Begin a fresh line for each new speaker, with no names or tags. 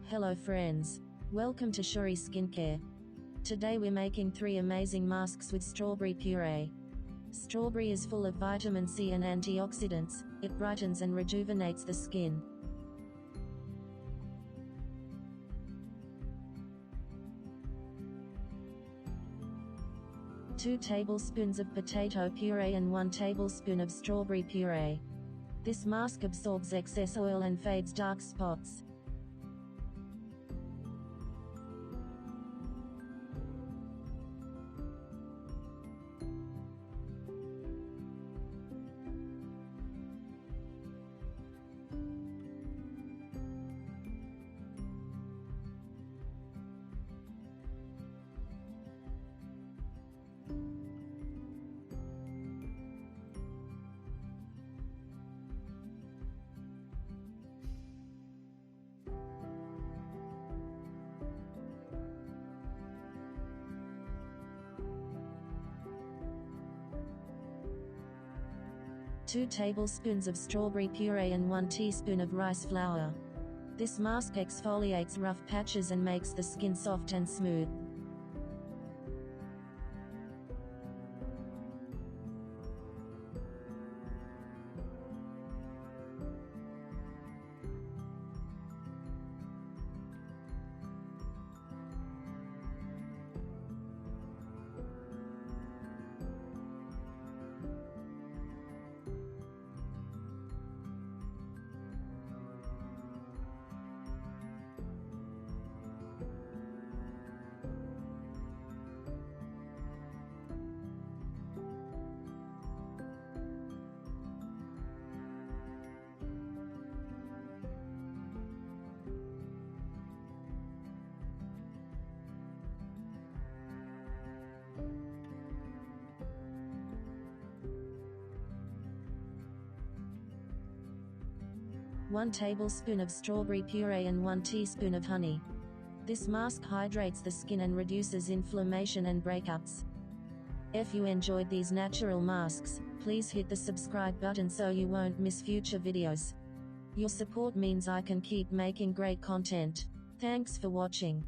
Hello friends. Welcome to Shery Skincare. Today we're making 3 amazing masks with strawberry puree. Strawberry is full of vitamin C and antioxidants. It brightens and rejuvenates the skin. Two tablespoons of potato puree and 1 tablespoon of strawberry puree. This mask absorbs excess oil and fades dark spots. Two tablespoons of strawberry puree and 1 teaspoon of rice flour. This mask exfoliates rough patches and makes the skin soft and smooth. One tablespoon of strawberry puree and 1 teaspoon of honey. This mask hydrates the skin and reduces inflammation and breakouts. If you enjoyed these natural masks, please hit the subscribe button so you won't miss future videos. Your support means I can keep making great content. Thanks for watching.